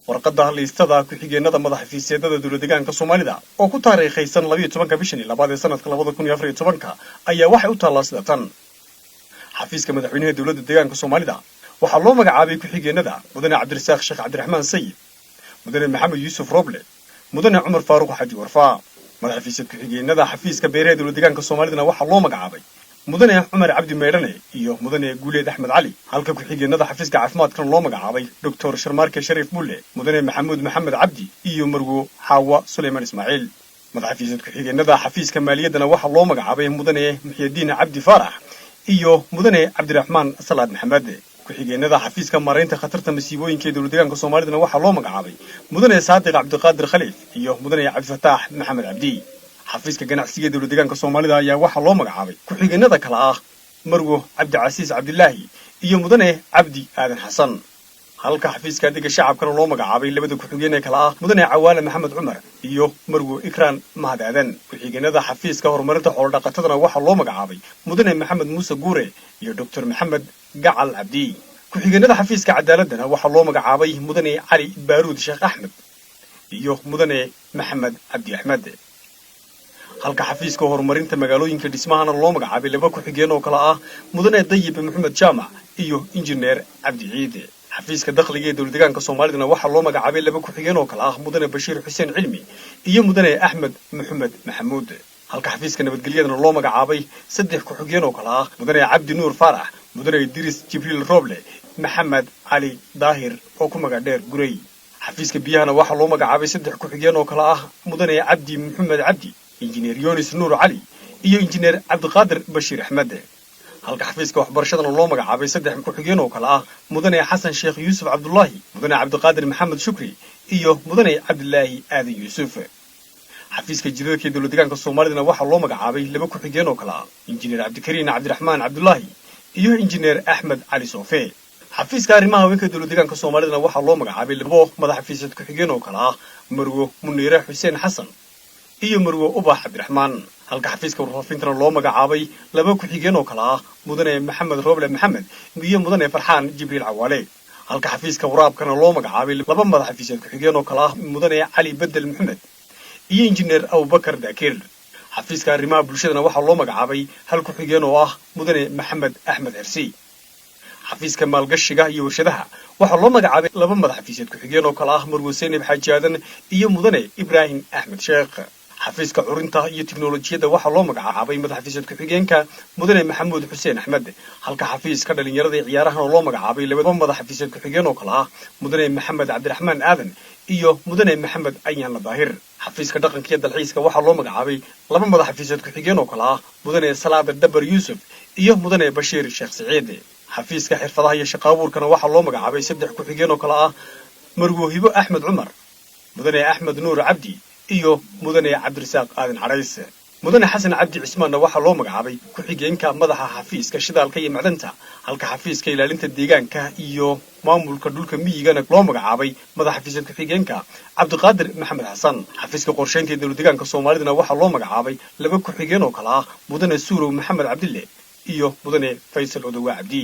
warqadda liistada ku-xigeenada madaxafiisyadada dowladdeegaanka Soomaalida oo ku taariikhaysan 12 bishii labaad ee sanadka 2014 ayaa waxay u taallaa sida tan. xafiiska madaxweynaha dowladda deegaanka Soomaalida waxaa loo magacaabay ku-xigeenada mudane Cabdirasaaq Sheekh Cabdiraxmaan Sayid, mudane Maxamed Yuusuf Roble, mudane Cumar Faaruq Xaji Warfaa. madaxafiisyada ku-xigeenada xafiiska beeraha dowladdeegaanka Soomaalida waxaa loo magacaabay mudane Cumar Cabdi Meedhane iyo mudane Guuleed Axmed Cali. halka ku-xigeenada xafiiska caafimaadkan loo magacaabay Dr. Sharmaarke Shariif Bulle, mudane Maxamuud Maxamed Cabdi iyo Marwo Xaawa Suleymaan Ismaaciil. madaxafiisyada ku-xigeenada xafiiska maaliyaddana waxaa loo magacaabay mudane Muxyidiin Cabdi Faarax iyo mudane Cabdiraxmaan Salaad Maxamed. ku-xigeenada xafiiska maaraynta khatarta masiibooyinka ee dowladdeegaanka Soomaalida waxaa loo magacaabay mudane Saadiq Cabdiqaadir Khaliif iyo mudane Cabdifataax Maxamed Cabdi. xafiiska ganacsiga ee dowladdeegaanka Soomaalida ayaa waxaa loo magacaabay ku-xigeenada kala ah Marwo Cabdicasiis Cabdilaahi iyo mudane Cabdi Aadan Xasan. halka xafiiska adeega shacabkana loo magacaabay labada ku-xigeen ee kala ah mudane Cawaale Maxamed Cumar iyo Marwo Ikraan Mahad Aadan. ku-xigeenada xafiiska horumarinta xoolo-dhaqatadana waxaa loo magacaabay mudane Maxamed Muuse Guure iyo Dr. Maxamed Gacal Cabdi. ku-xigeenada xafiiska cadaaladana waxaa loo magacaabay mudane Cali Baaruud Sheekh Axmed iyo mudane Maxamed Cabdi Axmed. halka xafiiska horumarinta magaalooyinka dhismahana loo magacaabay laba ku-xigeen oo kala ah mudane Dayib Maxamed Jaamac iyo injineer Cabdi Ciide. xafiiska dakhliga ee dowladdeegaanka Soomaalida waxaa loo magacaabay laba ku-xigeen oo kala ah mudane Bashiir Xuseen Cilmi iyo mudane Axmed Maxamed Maxamuud. halka xafiiska nabadgelyadana loo magacaabay saddex ku-xigeen oo kala ah mudane Cabdi Nuur Faarax, mudane Idris Jibriil Roble, Maxamed Cali Daahir oo ku magac dheer Gurey. xafiiska biyahana waxaa loo magacaabay saddex ku-xigeen oo kala ah mudane Cabdi Maxamed Cabdi, injineer Yoonis Nuur Cali iyo injineer Cabdiqaadir Bashiir Axmed. halka xafiiska waxbarashadana loo magacaabay saddex ku-xigeen oo kala ah mudane Xasan Sheekh Yuusuf Cabdullaahi, mudane Cabdiqaadir Maxamed Shukri iyo mudane Cabdilaahi Aadan Yuusuf. xafiiska jiradka ee dowladdeegaanka Soomaalida waxaa loo magacaabay laba ku-xigeen oo kala ah injineer Cabdikariin Cabdiraxmaan Cabdullaahi iyo injineer Axmed Cali Soofe. xafiiska arrimaha haweenka dowladdeegaanka Soomaalida waxaa loo magacaabay labo madaxafiisyad ku-xigeen oo kala ah Marwo Muniire Xuseen Xasan iyo Marwo Ubax Cabdiraxmaan. halka xafiiska warfaafintana loo magacaabay laba ku-xigeen oo kala ah mudane Maxamed Roble Maxamed iyo mudane Farxaan Jibriil Cawaale. halka xafiiska waraabkana loo magacaabay laba madaxafiisyad ku-xigeen oo kala ah mudane Cali Bedel Maxamed iyo injineer Abubakar Daakir. xafiiska arrimaha bulshadana waxaa loo magacaabay hal ku-xigeen oo ah mudane Maxamed Axmed Hersi. xafiiska maalgashiga iyo warshadaha waxaa loo magacaabay laba madaxafiisyad ku-xigeen oo kala ah Marwo Seynab Xaaji Aadan iyo mudane Ibraahim Axmed Sheekh. xafiiska curinta iyo tiknoolajiyadda waxaa loo magacaabay madaxafiisyad ku-xigeenka mudane Maxamuud Xuseen Axmed. halka xafiiska dhalinyarada iyo ciyaarahana loo magacaabay laba madaxafiisyad ku-xigeen oo kala ah mudane Maxamed Cabdiraxmaan Aadan iyo mudane Maxamed Ayaan Daahir. xafiiska dhaqanka iyo dalxiiska waxaa loo magacaabay laba madaxafiisyad ku-xigeen oo kala ah mudane Salaad Dabar Yuusuf iyo mudane Bashiir Sheekh Saciid. xafiiska xirfadaha iyo shaqo abuurkana waxaa loo magacaabay saddex ku-xigeen oo kala ah Marwo Hibo Axmed Cumar, mudane Axmed Nuur Cabdi iyo mudane Cabdirasaaq Aadan Carays. mudane Xasan Cabdi Cismaanna waxaa loo magacaabay ku-xigeenka madaxa xafiiska shidaalka iyo macdanta. halka xafiiska ilaalinta deegaanka iyo maamulka dhulka miyigana loo magacaabay madaxafiisyad ku-xigeenka Cabdiqaadir Maxamed Xasan. xafiiska qorshaynta ee dowladdeegaanka Soomaalida waxaa loo magacaabay laba ku-xigeen oo kala ah mudane Suurow Maxamed Cabdille iyo mudane Faysal Odowa Cabdi.